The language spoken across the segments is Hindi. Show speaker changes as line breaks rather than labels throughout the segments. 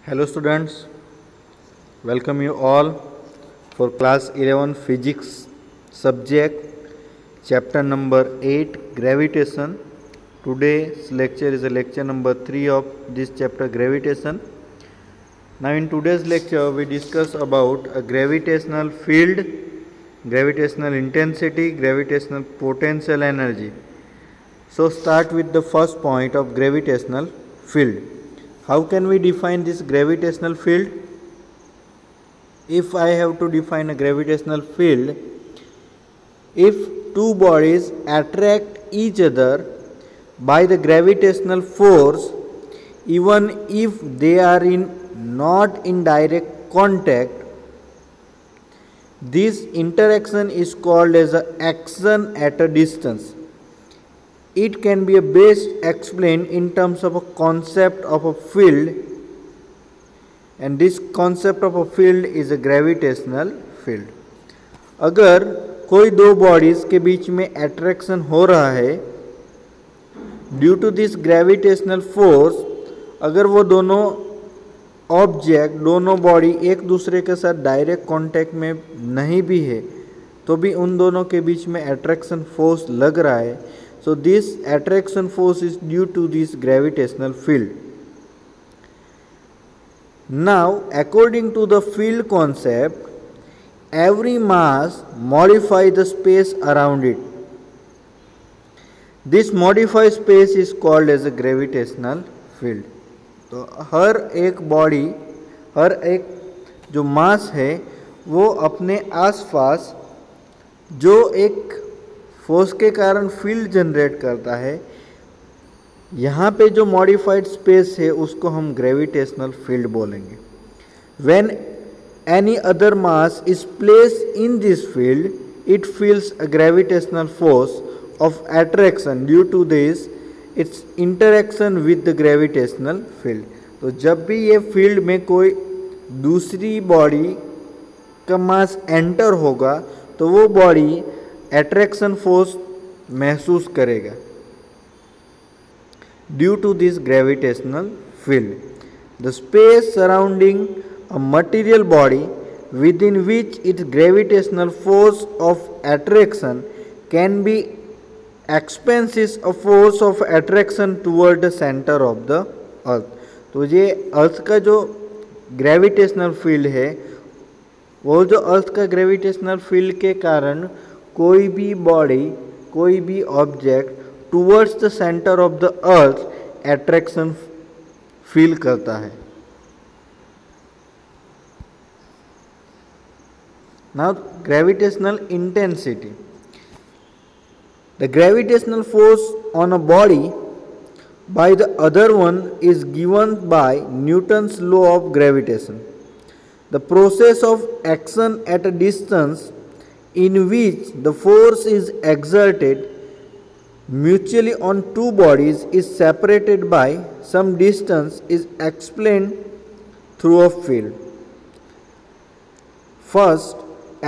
Hello students, welcome you all for class 11 physics subject chapter number 8 gravitation. Today's lecture is a lecture number 3 of this chapter gravitation. Now in today's lecture we discuss about a gravitational field, gravitational intensity, gravitational potential energy. So start with the first point of gravitational field. How can we define this gravitational field? If I have to define a gravitational field, if two bodies attract each other by the gravitational force, even if they are not in direct contact, this interaction is called as an action at a distance. It can be best explained in terms of a concept of a field, and this concept of a field is a gravitational field. अगर कोई दो बॉडीज के बीच में अट्रैक्शन हो रहा है due to this gravitational force, अगर वो दोनों ऑब्जेक्ट, दोनों बॉडी एक दूसरे के साथ डायरेक्ट कांटेक्ट में नहीं भी है तो भी उन दोनों के बीच में अट्रैक्शन फोर्स लग रहा है. So this attraction force is due to this gravitational field. Now, according to the field concept, every mass modifies the space around it. This modified space is called as a gravitational field. तो हर एक बॉडी, हर एक जो मास है वो अपने आसपास जो एक फोर्स के कारण फील्ड जनरेट करता है, यहाँ पे जो मॉडिफाइड स्पेस है उसको हम ग्रेविटेशनल फील्ड बोलेंगे. When any other mass is placed in this field, it feels a gravitational force of attraction due to this its interaction with the gravitational field. तो जब भी ये फील्ड में कोई दूसरी बॉडी का मास एंटर होगा तो वो बॉडी अट्रैक्शन फोर्स महसूस करेगा due to this gravitational field. The space surrounding a material body within which its gravitational force of attraction can be experienced a force of attraction toward the centre of the earth. तो ये अर्थ का जो ग्रेविटेशनल फील्ड है, वो जो अर्थ का ग्रेविटेशनल फील्ड के कारण कोई भी बॉडी, कोई भी object towards the centre of the earth attraction feel करता है. Now gravitational intensity. The gravitational force on a body by the other one is given by Newton's law of gravitation. The process of action at a distance in which the force is exerted mutually on two bodies is separated by some distance is explained through a field. First,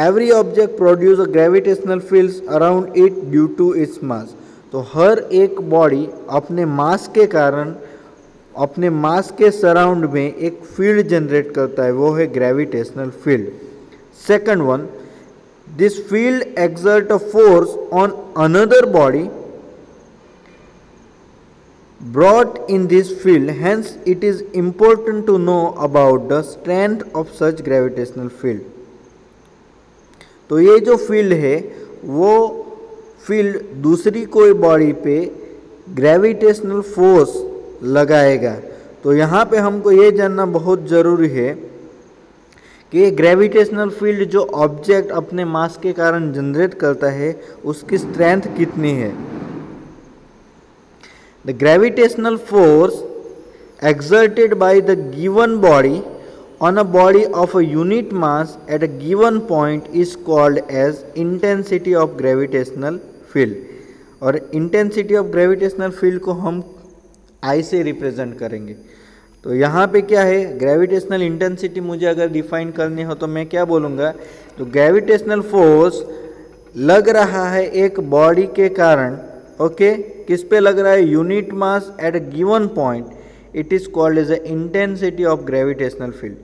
every object produces a gravitational field around it due to its mass. तो हर एक बॉडी अपने मास के कारण, अपने मास के सराउंड में एक फील्ड जनरेट करता है, वो है gravitational field. Second one, this field exerts a force on another body brought in this field. Hence it is important to know about the strength of such gravitational field. तो ये जो फील्ड है वो फील्ड दूसरी कोई बॉडी पे ग्रेविटेशनल फोर्स लगाएगा. तो यहाँ पे हमको ये जानना बहुत ज़रूरी है कि ग्रेविटेशनल फील्ड जो ऑब्जेक्ट अपने मास के कारण जनरेट करता है उसकी स्ट्रेंथ कितनी है. The gravitational force exerted by the given body on a body of a unit mass at a given point is called as intensity of gravitational field. और intensity of gravitational field को हम I से रिप्रेजेंट करेंगे. तो यहाँ पे क्या है, ग्रेविटेशनल इंटेंसिटी मुझे अगर डिफाइन करनी हो तो मैं क्या बोलूँगा, तो ग्रेविटेशनल फोर्स लग रहा है एक बॉडी के कारण. ओके, किस पे लग रहा है, unit mass at a given point. it is called as the intensity of gravitational field.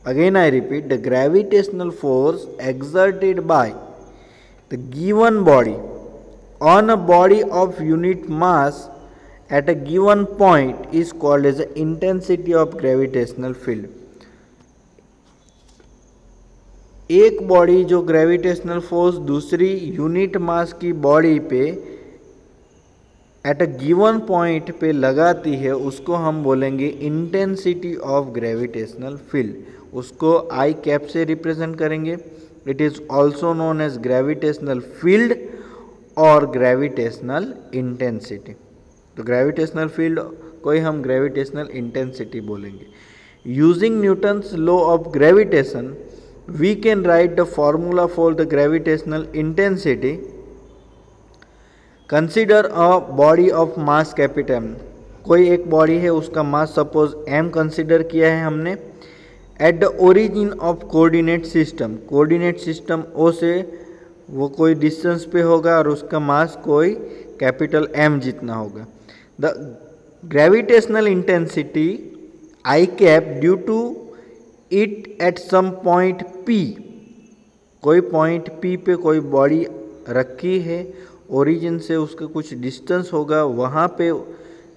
Again I repeat, the gravitational force exerted by the given body on a body of unit mass at a given point is called as the intensity of gravitational field. एक बॉडी जो ग्रेविटेशनल फोर्स दूसरी यूनिट मास की बॉडी पे एट अ गिवन पॉइंट पे लगाती है उसको हम बोलेंगे इंटेंसिटी ऑफ ग्रेविटेशनल फील्ड. उसको आई कैप से रिप्रेजेंट करेंगे. It is also known as gravitational field और ग्रेविटेशनल इंटेंसिटी. तो ग्रेविटेशनल फील्ड को ही हम ग्रेविटेशनल इंटेंसिटी बोलेंगे. Using Newton's law of gravitation we can write the formula for the gravitational intensity. Consider a body of mass capital M. कोई एक बॉडी है उसका मास सपोज m कंसिडर किया है हमने. At the origin of coordinate system, coordinate system O से वो कोई डिस्टेंस पे होगा और उसका मास कोई कैपिटल M जितना होगा. The gravitational intensity I cap due to it at some point P, कोई पॉइंट P पे कोई बॉडी रखी है, ओरिजिन से उसका कुछ डिस्टेंस होगा, वहाँ पे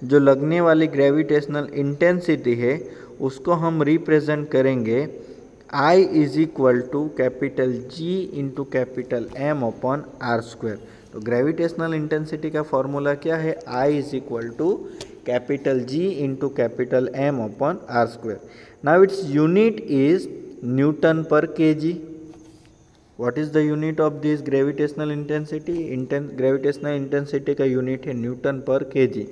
जो लगने वाली ग्रेविटेशनल इंटेंसिटी है उसको हम रिप्रेजेंट करेंगे I is equal to capital G into capital M upon R square. तो ग्रेविटेशनल इंटेंसिटी का फॉर्मूला क्या है? I is equal to capital G into capital M upon R square. Now its unit is Newton per kg. What is the unit of this gravitational intensity? Gravitational intensity का unit है Newton per kg.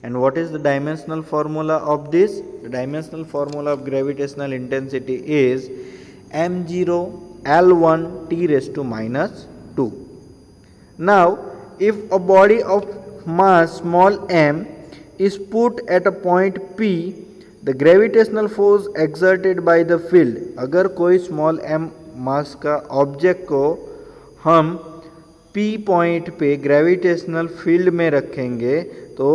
And what is the dimensional formula of this? The dimensional formula of gravitational intensity is m0 L1 t raised to minus 2. Now, if a body of mass small m is put at a point P, the gravitational force exerted by the field, अगर कोई स्मॉल m मास का ऑब्जेक्ट को हम P पॉइंट पे ग्रेविटेशनल फील्ड में रखेंगे तो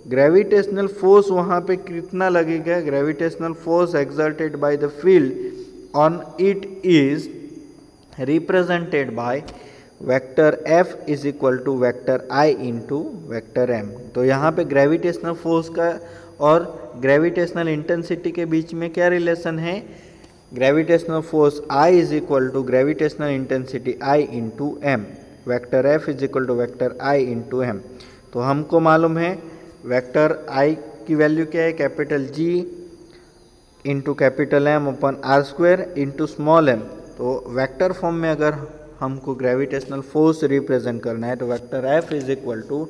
ग्रेविटेशनल फोर्स वहाँ पे कितना लगेगा? Gravitational force exerted by the field on it is represented by vector F is equal to vector I into vector M. तो यहाँ पे ग्रेविटेशनल फोर्स का और ग्रेविटेशनल इंटेंसिटी के बीच में क्या रिलेशन है? Gravitational force I is equal to gravitational intensity I into M. Vector F is equal to vector I into M. तो हमको मालूम है वेक्टर I की वैल्यू क्या है? Capital G into capital M upon r square into small m. तो वेक्टर फॉर्म में अगर हमको ग्रेविटेशनल फोर्स रिप्रेजेंट करना है तो vector F is equal to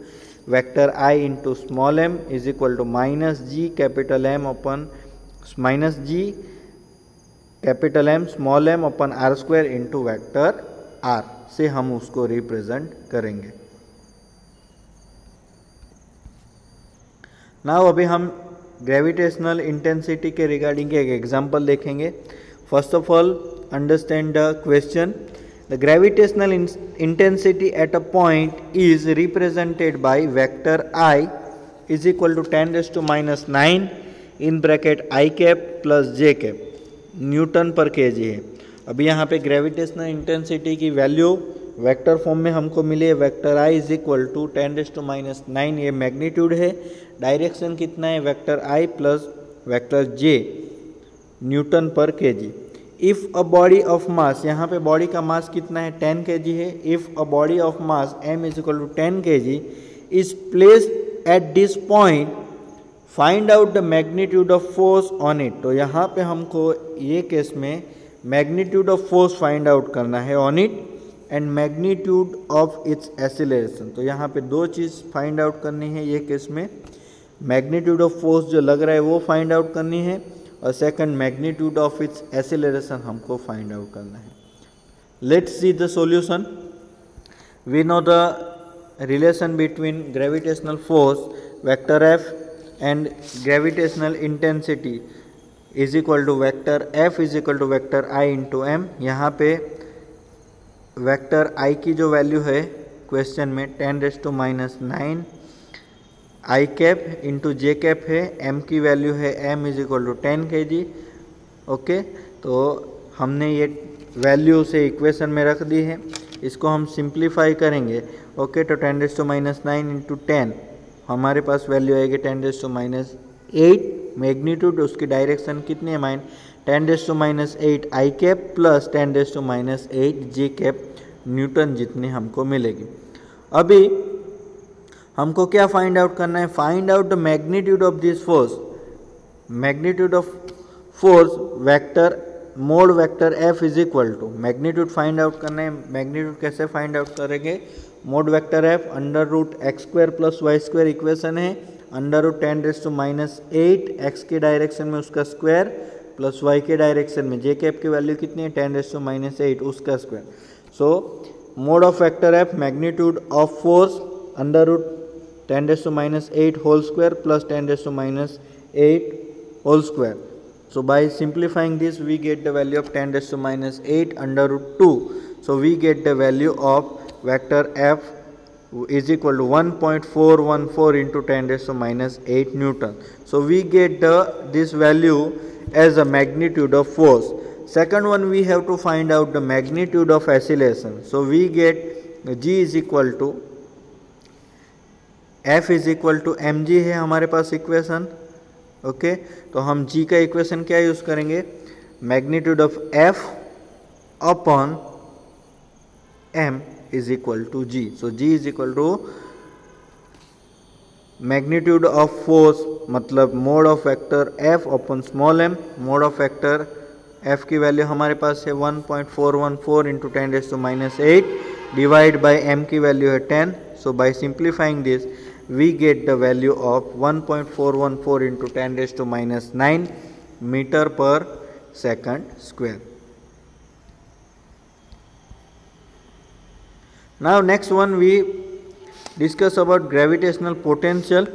vector I into small m is equal to minus G capital M upon minus G capital M small m upon r square into vector R से हम उसको रिप्रेजेंट करेंगे. नाउ अभी हम ग्रेविटेशनल इंटेंसिटी के रिगार्डिंग एक एग्जांपल देखेंगे. First of all understand the question. The gravitational intensity at a point is represented by vector I is equal to 10 raised to minus 9 in bracket I cap plus J cap newton पर kg है. अभी यहाँ पे ग्रेविटेशनल इंटेंसिटी की वैल्यू वेक्टर फॉर्म में हमको मिली है. Vector I is equal to 10 raised to minus 9, ये मैग्नीट्यूड है. डायरेक्शन कितना है? Vector I plus vector J Newton पर kg. If a body of मास, यहाँ पे बॉडी का मास कितना है? 10 kg है. If a body of mass m is equal to 10 kg is placed at this point, find out the magnitude of force on it. तो यहाँ पे हमको ये केस में magnitude of force find out करना है on it and magnitude of its acceleration. तो यहाँ पे दो चीज़ फाइंड आउट करनी है ये केस में. मैग्नीट्यूड ऑफ फोर्स जो लग रहा है वो फाइंड आउट करनी है और second magnitude of its acceleration हमको फाइंड आउट करना है. Let's see the solution. We know the relation between gravitational force vector F and gravitational intensity is equal to vector F is equal to vector I into M. यहाँ पे वेक्टर I की जो वैल्यू है क्वेश्चन में 10 raised to minus 9 I cap into J cap है, एम की वैल्यू है m is equal to 10 kg। Okay, तो हमने ये वैल्यू उसे इक्वेशन में रख दी है, इसको हम सिंप्लीफाई करेंगे। ओके, तो 10⁻⁹ इंटू 10 हमारे पास वैल्यू आएगी 10⁻⁸। मैग्नीट्यूड उसकी डायरेक्शन कितनी है 10⁻⁸ आई कैप प्लस 10⁻⁸ जे कैप न्यूटन जितनी हमको मिलेगी। अभी हमको क्या फाइंड आउट करना है, find out the magnitude of this force. Magnitude of force vector mod vector F is equal to, magnitude find out करना है। मैग्नीट्यूड कैसे फाइंड आउट करेंगे, mod vector F √x² plus y² equation है, √10⁻⁸ x के डायरेक्शन में उसका स्क्वायर प्लस y के डायरेक्शन में जे कैप की वैल्यू कितनी है 10⁻⁸ उसका square. So mod of vector F magnitude of force √10⁻⁸ whole square plus 10⁻⁸ whole square. So by simplifying this we get the value of 10⁻⁸ √2. So we get the value of vector f is equal to 1.414 into 10⁻⁸ Newton. So we get this value as a magnitude of force. Second one, we have to find out the magnitude of acceleration. So we get g is equal to f is equal to mg है हमारे पास इक्वेशन। ओके, तो हम g का इक्वेशन क्या यूज करेंगे, magnitude of f upon m is equal to g। So g is equal to magnitude of force मतलब mod of vector f upon small m। Mod of vector f की वैल्यू हमारे पास है 1.414 इंटू 10⁻⁸ डिवाइड बाई m की वैल्यू है 10। So by simplifying this we get the value of 1.414 into 10⁻⁹ meter per second square. Now next one we discuss about gravitational potential.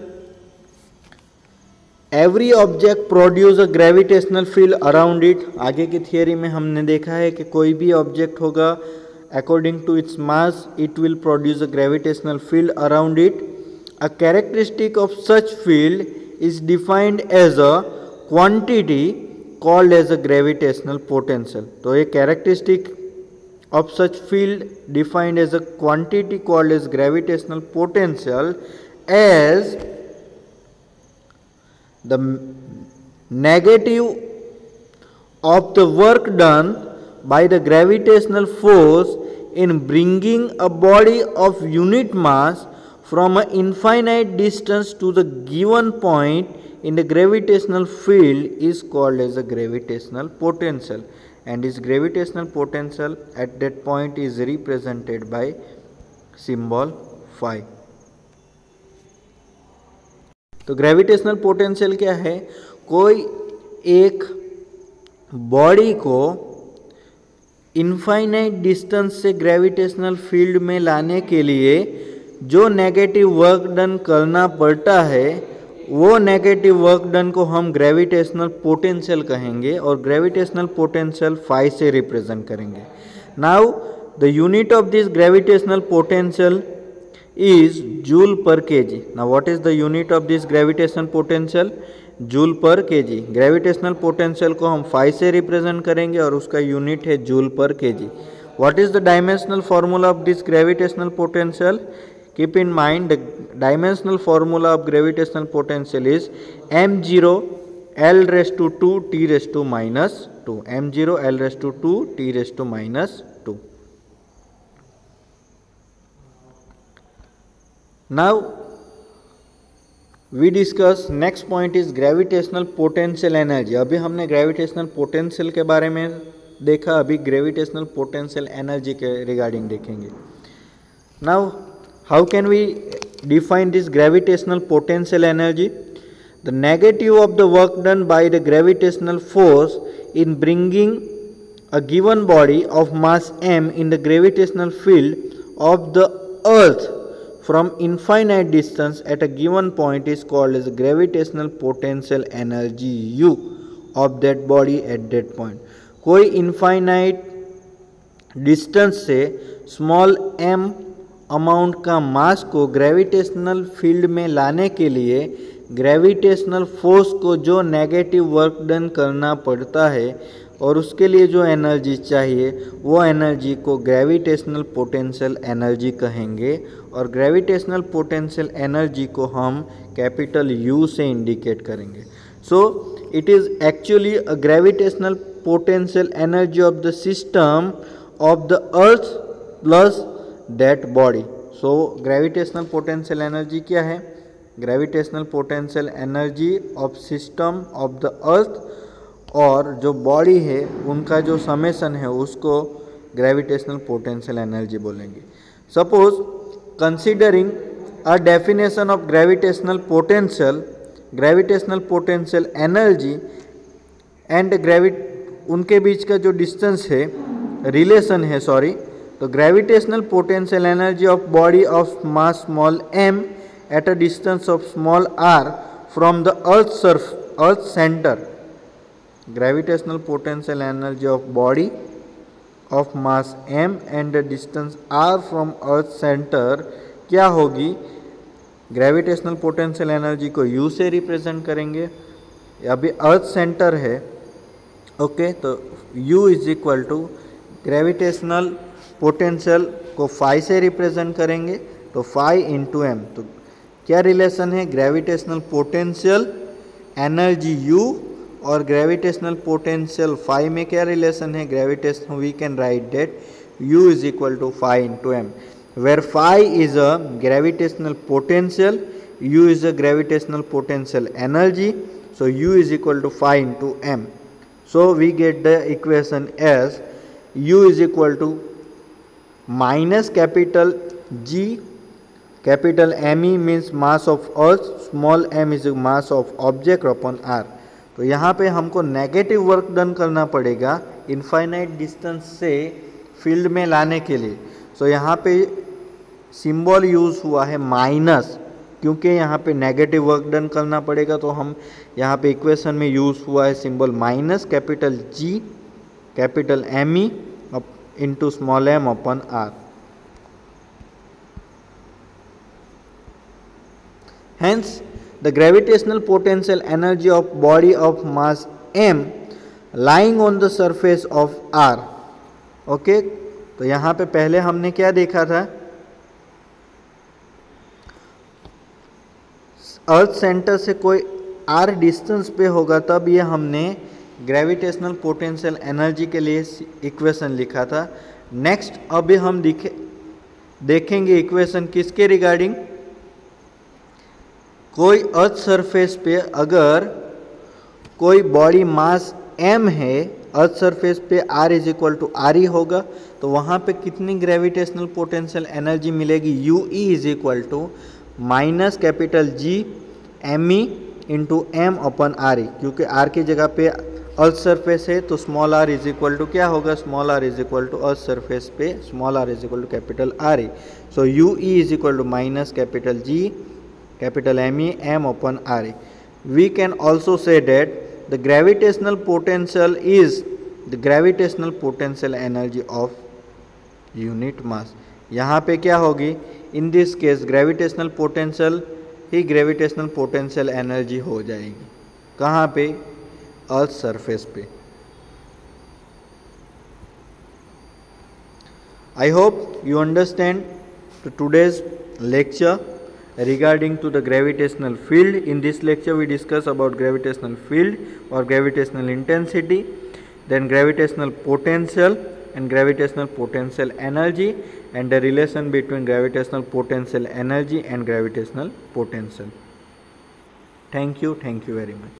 Every object produce a gravitational field around it. आगे की थियरी में हमने देखा है कि कोई भी ऑब्जेक्ट होगा according to its mass it will produce a gravitational field around it. A characteristic of such field is defined as a quantity called as a gravitational potential. तो ये characteristic of such field defined as a quantity called as gravitational potential as the negative of the work done by the gravitational force in bringing a body of unit mass from an infinite distance to the given point in the gravitational field is called as a gravitational potential, and this gravitational potential at that point is represented by symbol phi. तो ग्रेविटेशनल पोटेंशियल क्या है, कोई एक बॉडी को इनफाइनाइट डिस्टेंस से ग्रेविटेशनल फील्ड में लाने के लिए जो नेगेटिव वर्क डन करना पड़ता है वो नेगेटिव वर्क डन को हम ग्रेविटेशनल पोटेंशियल कहेंगे और ग्रेविटेशनल पोटेंशियल फाई से रिप्रेजेंट करेंगे। Now the unit of this gravitational potential is joule per kg. Now what is the unit of this gravitational potential? Joule पर केजी। ग्रेविटेशनल पोटेंशियल को हम फाई से रिप्रेजेंट करेंगे और उसका यूनिट है जूल पर KG. What is the dimensional formula of this gravitational potential? Keep in mind the dimensional formula of gravitational potential is m0 l⁻² t⁻², m0 l⁻² t⁻²। Now we discuss next point is gravitational potential energy. अभी हमने gravitational potential के बारे में देखा, अभी gravitational potential energy के रिगार्डिंग देखेंगे। Now how can we define this gravitational potential energy? The negative of the work done by the gravitational force in bringing a given body of mass m in the gravitational field of the earth from infinite distance at a given point is called as gravitational potential energy U of that body at that point. कोई infinite distance से small m अमाउंट का मास को ग्रेविटेशनल फील्ड में लाने के लिए ग्रेविटेशनल फोर्स को जो नेगेटिव वर्क डन करना पड़ता है और उसके लिए जो एनर्जी चाहिए वो एनर्जी को ग्रेविटेशनल पोटेंशियल एनर्जी कहेंगे। और ग्रेविटेशनल पोटेंशियल एनर्जी को हम कैपिटल यू से इंडिकेट करेंगे। So it is actually a gravitational potential energy of the system of the earth plus that body. So gravitational potential energy क्या है? Gravitational potential energy of system of the अर्थ और जो बॉडी है उनका जो समेशन है उसको ग्रेविटेशनल पोटेंशियल एनर्जी बोलेंगे। Suppose considering a definition of gravitational potential energy and उनके बीच का जो डिस्टेंस है, रिलेशन है सॉरी, तो gravitational potential energy of body of mass small m at a distance of small r from the earth centre. Gravitational potential energy of body of mass m and the distance r from earth center क्या होगी? ग्रेविटेशनल पोटेंशियल एनर्जी को u से रिप्रेजेंट करेंगे। अभी अर्थ सेंटर है, ओके, तो u is equal to gravitational potential को फाई से रिप्रेजेंट करेंगे, तो फाई इंटू एम। तो क्या रिलेशन है? ग्रेविटेशनल पोटेंशियल एनर्जी u और ग्रेविटेशनल पोटेंशियल फाई में क्या रिलेशन है? Gravitation, we can write that u is equal to phi into M, where phi is a gravitational potential, u is a gravitational potential energy, so u is equal to phi into m. So we get the equation as u is equal to minus capital G, capital ME means mass of earth, small m is mass of object upon r. तो यहाँ पे हमको नेगेटिव वर्क डन करना पड़ेगा इनफाइनाइट डिस्टेंस से फील्ड में लाने के लिए। सो यहाँ पे सिंबल यूज़ हुआ है माइनस, क्योंकि यहाँ पे नेगेटिव वर्क डन करना पड़ेगा, तो हम यहाँ पे इक्वेशन में यूज़ हुआ है symbol minus capital G capital ME into small m upon r। Hence the gravitational potential energy of body of mass m lying on the surface of r। Okay, तो यहाँ पे पहले हमने क्या देखा था? अर्थ सेंटर से कोई r डिस्टेंस पे होगा तब ये हमने ग्रेविटेशनल पोटेंशियल एनर्जी के लिए इक्वेशन लिखा था। नेक्स्ट अभी हम देखेंगे इक्वेशन किसके रिगार्डिंग? कोई अर्थ सरफेस पे अगर कोई बॉडी मास m है, अर्थ सरफेस पे r is equal to R E होगा, तो वहाँ पे कितनी ग्रेविटेशनल पोटेंशियल एनर्जी मिलेगी? u e is equal to minus capital G ME into M upon R E, क्योंकि r की जगह पे अर्थ सरफेस है तो small r is equal to क्या होगा? Small r is equal to earth surface पे small r is equal to capital R E. So u e is equal to minus capital G capital ME m upon RE. We can also say that the gravitational potential is the gravitational potential energy of unit mass. यहाँ पे क्या होगी? In this case gravitational potential he gravitational potential energy हो जाएगी। कहाँ पे? अर्थ सरफेस पे। I hope you understand today's lecture regarding to the gravitational field. In this lecture we discuss about gravitational field or gravitational intensity, then gravitational potential and gravitational potential energy, and the relation between gravitational potential energy and gravitational potential. Thank you very much.